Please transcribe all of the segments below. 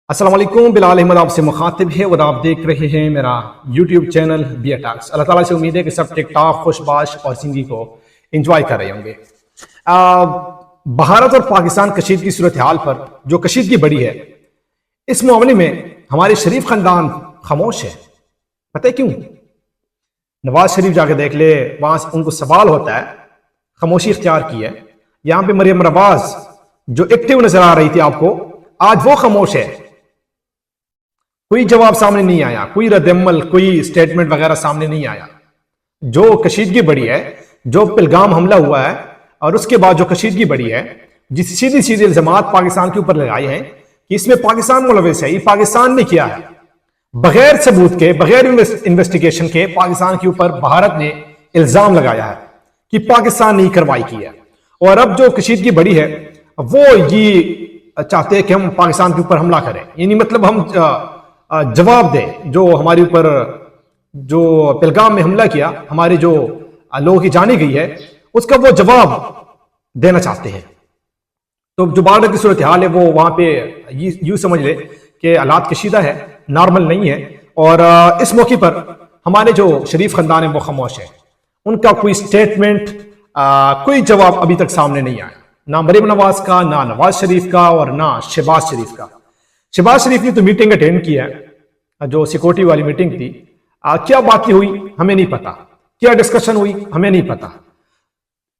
السلام علیکم، بلال احمد آپ سے مخاطب ہے اور آپ دیکھ رہے ہیں میرا یوٹیوب چینل بی اے ٹاکس۔ اللہ تعالیٰ سے امید ہے کہ سب ٹھیک ٹھاک، خوش باش اور زندگی کو انجوائے کر رہے ہوں گے۔ بھارت اور پاکستان کشیدگی صورتحال پر جو کشیدگی بڑھی ہے، اس معاملے میں ہمارے شریف خاندان خاموش ہے۔ پتہ ہے کیوں؟ نواز شریف جا کے دیکھ لے، وہاں سے ان کو سوال ہوتا ہے، خاموشی اختیار کی ہے۔ یہاں پہ مریم نواز جو ایکٹیو نظر آ رہی تھی آپ کو، آج وہ خاموش ہے۔ کوئی جواب سامنے نہیں آیا، کوئی رد عمل، کوئی سٹیٹمنٹ وغیرہ سامنے نہیں آیا۔ جو کشیدگی بڑھی ہے، جو پہلگام حملہ ہوا ہے اور اس کے بعد جو کشیدگی بڑھی ہے، جس سیدھی الزامات پاکستان کے اوپر لگائے ہیں کہ اس میں پاکستان ملوث ہے، یہ پاکستان نے کیا ہے، بغیر ثبوت کے، بغیر انویسٹیگیشن کے پاکستان کے اوپر بھارت نے الزام لگایا ہے کہ پاکستان نے کارروائی کی ہے۔ اور اب جو کشیدگی بڑھی ہے، وہ یہ چاہتے ہیں کہ ہم پاکستان کے اوپر حملہ کریں، یعنی مطلب ہم جواب دیں۔ جو ہمارے اوپر جو پہلگام میں حملہ کیا، ہمارے جو لوگوں کی جانی گئی ہے، اس کا وہ جواب دینا چاہتے ہیں۔ تو جو بھارت کی صورتحال ہے، وہ وہاں پہ یوں سمجھ لے کہ حالات کشیدہ ہے، نارمل نہیں ہے۔ اور اس موقع پر ہمارے جو شریف خاندان ہیں وہ خاموش ہے۔ ان کا کوئی سٹیٹمنٹ، کوئی جواب ابھی تک سامنے نہیں آیا، نہ مریم نواز کا، نہ نواز شریف کا، اور نہ شہباز شریف کا۔ شہباز شریف نے تو میٹنگ اٹینڈ کی ہے، جو سیکورٹی والی میٹنگ تھی۔ کیا باتیں ہوئی ہمیں نہیں پتا، کیا ڈسکشن ہوئی ہمیں نہیں پتا۔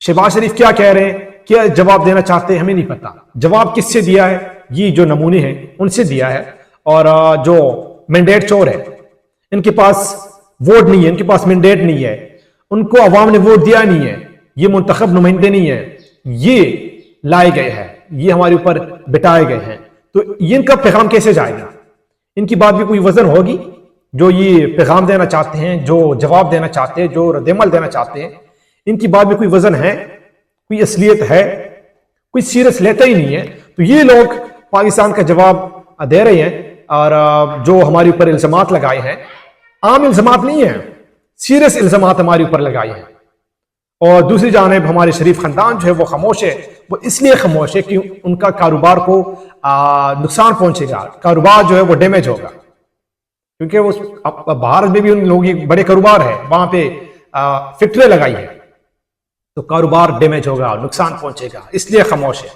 شہباز شریف کیا کہہ رہے ہیں، کیا جواب دینا چاہتے ہیں، ہمیں نہیں پتا۔ جواب کس سے دیا ہے؟ یہ جو نمونے ہیں ان سے دیا ہے۔ اور جو مینڈیٹ چور ہے، ان کے پاس ووٹ نہیں ہے، ان کے پاس مینڈیٹ نہیں ہے، ان کو عوام نے ووٹ دیا نہیں ہے، یہ منتخب نمائندے نہیں ہیں، یہ لائے گئے ہیں، یہ ہمارے اوپر بٹائے گئے ہیں۔ تو ان کا پیغام کیسے جائے گا؟ ان کی بات بھی کوئی وزن ہوگی؟ جو یہ پیغام دینا چاہتے ہیں، جو جواب دینا چاہتے ہیں، جو رد عمل دینا چاہتے ہیں، ان کی بات میں کوئی وزن ہے، کوئی اصلیت ہے؟ کوئی سیریس لیتا ہی نہیں ہے۔ تو یہ لوگ پاکستان کا جواب دے رہے ہیں، اور جو ہمارے اوپر الزامات لگائے ہیں، عام الزامات نہیں ہیں، سیریس الزامات ہمارے اوپر لگائے ہیں۔ اور دوسری جانب ہمارے شریف خاندان جو ہے وہ خاموش ہے۔ وہ اس لیے خاموش ہے کہ ان کا کاروبار کو نقصان پہنچے گا، کاروبار جو ہے وہ ڈیمیج ہوگا، کیونکہ وہ بھارت میں بھی ان لوگوں کی بڑے کاروبار ہے، وہاں پہ فیکٹری لگائی ہے، تو کاروبار ڈیمیج ہوگا، نقصان پہنچے گا، اس لیے خاموش ہے۔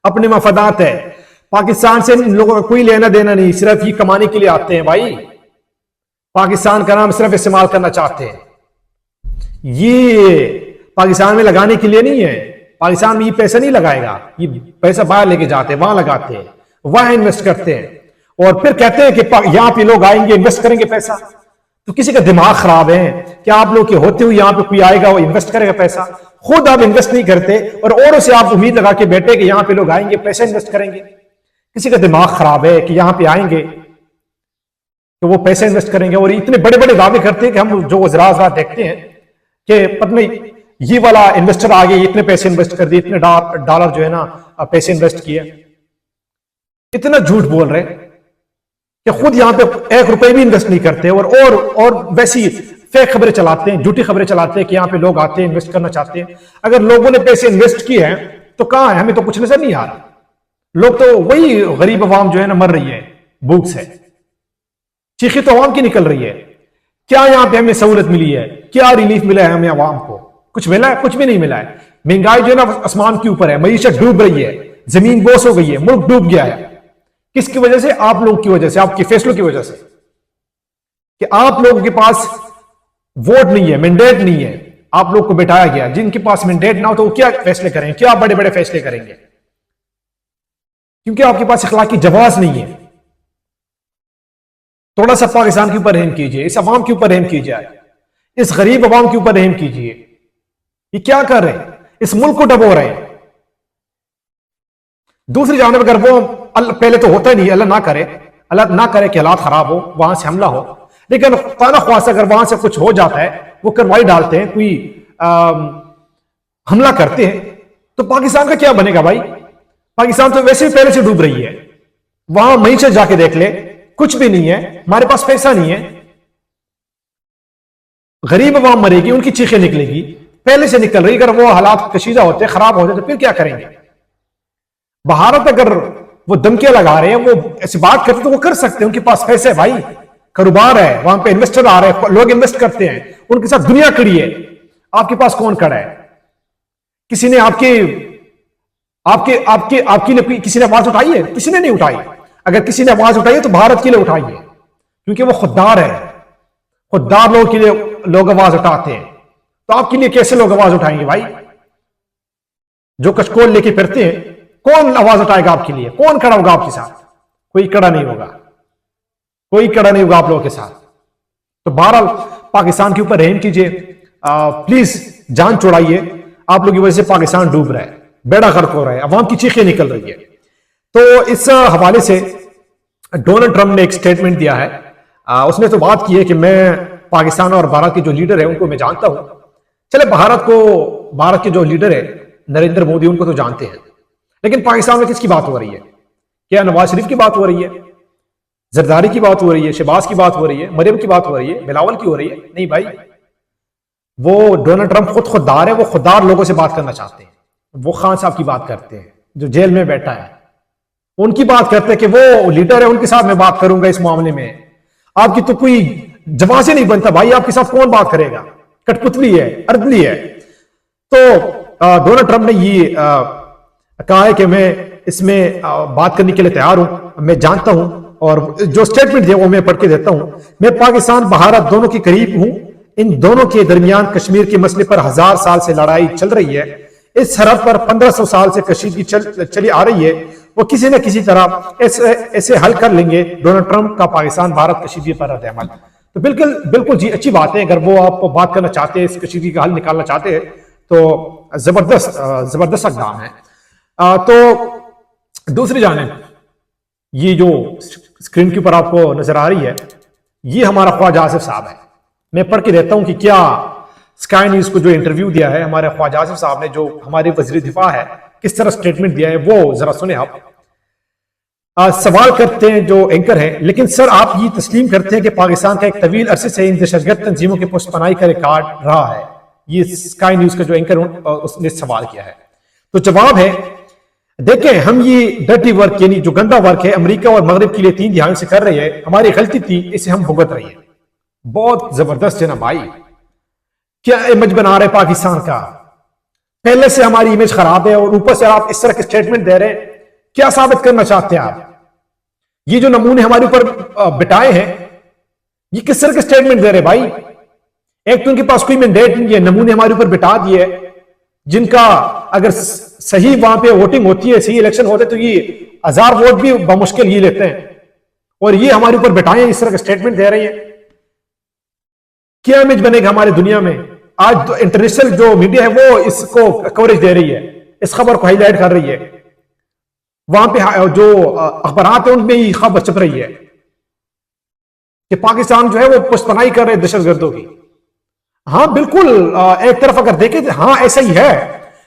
اپنے مفادات ہے، پاکستان سے ان لوگوں کا کوئی لینا دینا نہیں، صرف یہ کمانے کے لیے آتے ہیں۔ بھائی، پاکستان کا نام صرف استعمال کرنا چاہتے ہیں، یہ پاکستان میں لگانے کے لیے نہیں ہے۔ پاکستان میں یہ پیسہ نہیں لگائے گا، یہ پیسہ باہر لے کے جاتے ہیں، وہاں لگاتے ہیں، وہاں انویسٹ کرتے ہیں، اور پھر کہتے ہیں کہ یہاں پہ لوگ آئیں گے، انویسٹ کریں گے پیسہ۔ تو کسی کا دماغ خراب ہے کیا؟ آپ لوگ کے ہوتے ہوئے یہاں پہ کوئی آئے گا، وہ انویسٹ کرے گا پیسہ؟ خود آپ انویسٹ نہیں کرتے اور اوروں سے آپ امید لگا کے بیٹھے کہ یہاں پہ لوگ آئیں گے، پیسہ انویسٹ کریں گے۔ کسی کا دماغ خراب ہے کہ یہاں پہ آئیں گے کہ وہ پیسے انویسٹ کریں گے، اور اتنے بڑے بڑے دعوے کرتے ہیں کہ ہم جو وزراء دیکھتے ہیں کہ پتہ نہیں یہ والا انویسٹر آگے اتنے پیسے انویسٹ کر دیے، اتنے ڈالر جو ہے نا پیسے انویسٹ کیے۔ اتنا جھوٹ بول رہے کہ خود یہاں پہ 1 روپے بھی انویسٹ نہیں کرتے، اور ویسی فیک خبریں چلاتے ہیں، جھوٹی خبریں چلاتے ہیں کہ یہاں پہ لوگ آتے ہیں، انویسٹ کرنا چاہتے ہیں۔ اگر لوگوں نے پیسے انویسٹ کیے ہیں تو کہاں ہے؟ ہمیں تو کچھ نظر نہیں آ رہا۔ لوگ تو وہی غریب عوام جو ہے نا مر رہی ہے بھوک سے، چیخی تو عوام کی نکل رہی ہے۔ کیا یہاں پہ ہمیں سہولت ملی ہے؟ کیا ریلیف ملا ہے ہمیں عوام کو؟ کچھ ملا ہے؟ کچھ بھی نہیں ملا ہے۔ مہنگائی جو ہے نا آسمان کے اوپر ہے، معیشت ڈوب رہی ہے، زمین بوس ہو گئی ہے، ملک ڈوب گیا ہے۔ کس کی وجہ سے؟ آپ لوگوں کی وجہ سے، آپ کے فیصلوں کی وجہ سے، کہ آپ لوگوں کے پاس ووٹ نہیں ہے، مینڈیٹ نہیں ہے، آپ لوگ کو بٹھایا گیا۔ جن کے پاس مینڈیٹ نہ ہو تو وہ کیا فیصلے کریں گے؟ کیا بڑے بڑے فیصلے کریں گے؟ کیونکہ آپ کے پاس اخلاقی جواز نہیں ہے۔ تھوڑا سا پاکستان کے اوپر رحم کیجئے، اس عوام کے اوپر رحم کیجئے، اس غریب عوام کے اوپر رحم کیجئے۔ یہ کیا کر رہے ہیں؟ اس ملک کو ڈبو رہے ہیں۔ دوسری جانب اگر وہ پہلے تو ہوتا ہی نہیں، اللہ نہ کرے کہ حالات خراب ہو، وہاں سے حملہ ہو، لیکن خواہ خواص اگر وہاں سے کچھ ہو جاتا ہے، وہ کارروائی ڈالتے ہیں، کوئی حملہ کرتے ہیں، تو پاکستان کا کیا بنے گا بھائی؟ پاکستان تو ویسے ہی پہلے سے ڈوب رہی ہے، وہاں معیشت جا کے دیکھ لے، کچھ بھی نہیں ہے، ہمارے پاس پیسہ نہیں ہے، غریب عوام مرے گی، ان کی چیخیں نکلے گی، پہلے سے نکل رہی۔ اگر وہ حالات کشیدہ ہوتے، خراب ہوتے، تو پھر کیا کریں گے؟ بھارت اگر وہ دھمکیاں لگا رہے ہیں، وہ ایسی بات کرتے تو وہ کر سکتے ہیں، ان کے پاس پیسے ہے بھائی، کاروبار ہے، وہاں پہ انویسٹر آ رہے ہیں، لوگ انویسٹ کرتے ہیں، ان کے ساتھ دنیا کھڑی ہے. آپ کے پاس کون کھڑا ہے؟ کسی نے آپ کے لیے کسی نے آواز اٹھائی ہے؟ کسی نے نہیں اٹھائی. اگر کسی نے آواز اٹھائی ہے تو بھارت کے لیے اٹھائی ہے، کیونکہ وہ خوددار ہے. خوددار لوگوں کے لیے لوگ آواز اٹھاتے ہیں، تو آپ کے لیے کیسے لوگ آواز اٹھائیں گے بھائی؟ جو کچکول لے کے پھرتے ہیں، کون آواز اٹھائے گا آپ کے لیے؟ کون کھڑا ہوگا آپ کے ساتھ؟ کوئی کھڑا نہیں ہوگا، کوئی کھڑا نہیں ہوگا آپ لوگوں کے ساتھ. تو بہرحال پاکستان کے اوپر رحم کیجیے، پلیز جان چھوڑائیے. آپ لوگوں کی وجہ سے پاکستان ڈوب رہا ہے، بیڑا غرق ہو رہا ہے، عوام کی چیخیں نکل رہی ہے. تو اس حوالے سے ڈونلڈ ٹرمپ نے ایک سٹیٹمنٹ دیا ہے. اس نے تو بات کی ہے کہ میں پاکستان اور بھارت کے جو لیڈر ہیں ان کو میں جانتا ہوں. چلے بھارت کے جو لیڈر ہے نریندر مودی، ان کو تو جانتے ہیں، لیکن پاکستان میں کس کی بات ہو رہی ہے؟ کیا نواز شریف کی بات ہو رہی ہے؟ زرداری کی بات ہو رہی ہے؟ شہباز کی بات ہو رہی ہے؟ مریم کی بات ہو رہی ہے؟ بلاول کی ہو رہی ہے؟ نہیں بھائی، وہ ڈونلڈ ٹرمپ خوددار ہے، وہ خوددار لوگوں سے بات کرنا چاہتے ہیں. وہ خان صاحب کی بات کرتے ہیں جو جیل میں بیٹھا ہے، ان کی بات کرتے ہیں کہ وہ لیڈر ہے، ان کے ساتھ میں بات کروں گا اس معاملے میں. آپ کی تو کوئی جوان سے نہیں بنتا بھائی، آپ کے ساتھ کون بات کرے گا؟ کٹ پتلی ہے، اردلی ہے. تو ڈونلڈ ٹرمپ نے یہ کہا ہے کہ میں اس میں بات کرنے کے لیے تیار ہوں، میں جانتا ہوں، اور جو سٹیٹمنٹ دیا وہ میں پڑھ کے دیتا ہوں. میں پاکستان بھارت دونوں کے قریب ہوں. ان دونوں کے درمیان کشمیر کے مسئلے پر 1000 سال سے لڑائی چل رہی ہے. اس سرحد پر 1500 سال سے کشیدگی چلی آ رہی ہے. وہ کسی نہ کسی طرح ایسے حل کر لیں گے. ڈونلڈ ٹرمپ کا پاکستان بھارت کشیدگی پر رد عمل. تو بالکل جی اچھی بات ہے. اگر وہ آپ بات کرنا چاہتے ہیں، اس کشیدگی کا حل نکالنا چاہتے ہیں، تو زبردست اقدام ہے. تو دوسری جانب یہ جو اسکرین کے اوپر آپ کو نظر آ رہی ہے، یہ ہمارا خواجہ آصف صاحب ہے. میں پڑھ کے دیتا ہوں کہ کیا اسکائی نیوز کو جو انٹرویو دیا ہے ہمارے خواجہ آصف صاحب نے، جو ہمارے وزیر دفاع ہے، کس طرح سٹیٹمنٹ دیا ہے وہ ذرا سنیں آپ. سوال کرتے ہیں جو اینکر ہیں، لیکن سر آپ یہ تسلیم کرتے ہیں کہ پاکستان کا ایک طویل عرصے سے ان دہشت گرد تنظیموں کے پشت پناہی کا ریکارڈ رہا ہے؟ یہ اسکائی نیوز کا جو اینکر اس نے سوال کیا ہے. تو جواب ہے، دیکھیں ہم یہ ڈرٹی ورک، یعنی جو گندا ورک ہے، امریکہ اور مغرب کے لیے 3 دہائیوں سے کر رہے ہیں. ہماری غلطی تھی، اسے ہم بھگت رہے ہیں. بہت زبردست جناب بھائی. کیا امیج بنا رہے پاکستان کا؟ پہلے سے ہماری امیج خراب ہے، اور اوپر سے آپ اس طرح کے سٹیٹمنٹ دے رہے ہیں. کیا ثابت کرنا چاہتے ہیں آپ؟ یہ جو نمونے ہمارے اوپر بٹائے ہیں، یہ کس طرح کے سٹیٹمنٹ دے رہے بھائی؟ ایک تو ان کے پاس کوئی مینڈیٹ نہیں ہے، نمونے ہمارے اوپر بٹا دیے، جن کا اگر صحیح وہاں پہ ووٹنگ ہوتی ہے، صحیح الیکشن ہوتے، تو یہ 1000 ووٹ بھی بمشکل یہ لیتے ہیں. اور یہ ہمارے اوپر بٹائے ہیں، اس طرح کے سٹیٹمنٹ دے رہے ہیں. کیا امیج بنے گا ہمارے دنیا میں؟ آج تو انٹرنیشنل جو میڈیا ہے وہ اس کو کوریج دے رہی ہے، اس خبر کو ہائی لائٹ کر رہی ہے. وہاں پہ جو اخبارات ہیں ان میں یہ خبر چھپ رہی ہے کہ پاکستان جو ہے وہ پشت پناہی کر رہے دہشت گردوں کی. ہاں بالکل، ایک طرف اگر دیکھیں تو ہاں ایسا ہی ہے،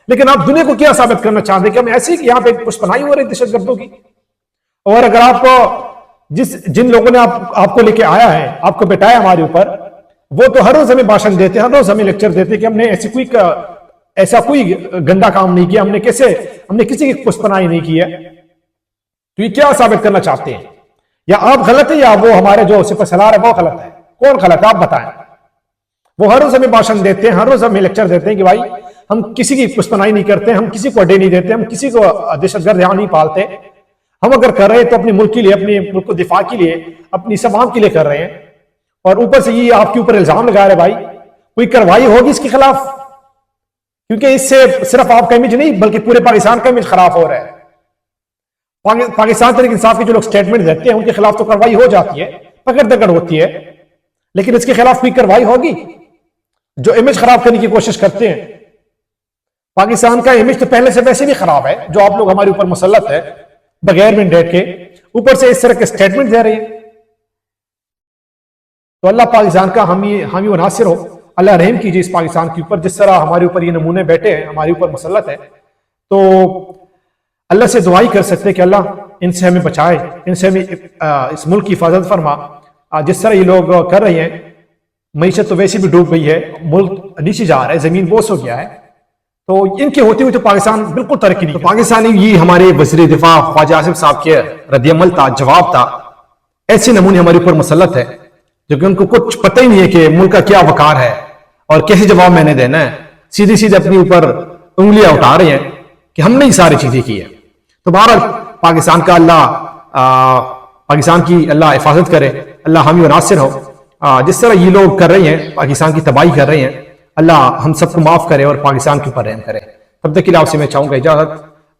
لیکن آپ دنیا کو کیا ثابت کرنا چاہتے ہیں کہ ہم ایسے ہی کہ یہاں پہ پشت پناہی ہو رہی دہشت گردوں کی؟ اور اگر آپ جن لوگوں نے آپ کو لے کے آیا ہے، آپ کو بٹایا ہمارے اوپر، وہ تو ہر روز ہمیں بھاشن دیتے ہیں، ہر روز ہمیں لیکچر دیتے ہیں کہ ہم نے ایسا کوئی گندا کام نہیں کیا، ہم نے کسی کی پشت پناہی نہیں کی ہے. تو یہ کیا ثابت کرنا چاہتے ہیں؟ یا آپ غلط ہیں یا وہ ہمارے جو سپہ سالار ہے وہ غلط ہے؟ کون غلط ہے آپ بتائیں. وہ ہر روز ہمیں بھاشن دیتے ہیں، ہر روز ہمیں لیکچر دیتے ہیں کہ بھائی ہم کسی کی پشت پناہی نہیں کرتے، ہم کسی کو اڈے نہیں دیتے، ہم کسی کو دہشت گرد یہاں نہیں پالتے. ہم اگر کر رہے ہیں تو اپنے ملک کے لیے، اپنے ملک کو دفاع کے لیے، اپنی عوام کے لیے کر رہے ہیں. اور اوپر سے یہ آپ کے اوپر الزام لگا رہے بھائی، کوئی کارروائی ہوگی اس کے خلاف؟ کیونکہ اس سے صرف آپ کا امیج نہیں بلکہ پورے پاکستان کا امیج خراب ہو رہا ہے. پاکستان تحریک انصاف کے جو لوگ سٹیٹمنٹ دیتے ہیں ان کے خلاف تو کارروائی ہو جاتی ہے، پکڑ دکڑ ہوتی ہے، لیکن اس کے خلاف کوئی کارروائی ہوگی؟ جو امیج خراب کرنے کی کوشش کرتے ہیں. پاکستان کا امیج تو پہلے سے ویسے بھی خراب ہے، جو آپ لوگ ہمارے اوپر مسلط ہے بغیر مینڈیٹ کے، اوپر سے اس طرح کے سٹیٹمنٹ دے رہے ہیں. تو اللہ پاکستان کا حامی و ناصر ہو. اللہ رحم کیجیے اس پاکستان کے اوپر، جس طرح ہمارے اوپر یہ نمونے بیٹھے ہیں، ہمارے اوپر مسلط ہے. تو اللہ سے دعائی کر سکتے ہیں کہ اللہ ان سے ہمیں بچائے، ان سے ہمیں اس ملک کی حفاظت فرما. جس طرح یہ لوگ کر رہے ہیں، معیشت تو ویسے بھی ڈوب گئی ہے، ملک نیچے جا رہا ہے، زمین بوس ہو گیا ہے. تو ان کے ہوتے ہوئے تو پاکستان بالکل ترقی نہیں. تو پاکستانی یہ ہمارے وزیر دفاع خواجہ آصف صاحب کے رد عمل تھا، جواب تھا. ایسے نمونے ہمارے اوپر مسلط ہے جو کہ ان کو کچھ پتہ ہی نہیں ہے کہ ملک کا کیا وقار ہے اور کیسے جواب میں نے دینا ہے. سیدھی سیدھے اپنے اوپر انگلیاں اٹھا رہے ہیں کہ ہم نے یہ ساری چیزیں کی ہیں. تو بہرحال پاکستان کا پاکستان کی اللہ حفاظت کرے، اللہ حامی و ناصر ہو. جس طرح یہ لوگ کر رہے ہیں، پاکستان کی تباہی کر رہے ہیں، اللہ ہم سب کو معاف کرے اور پاکستان کے اوپر رحم کرے. تب تک کے لیے آپ سے میں چاہوں گا اجازت،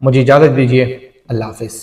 مجھے اجازت دیجیے. اللہ حافظ.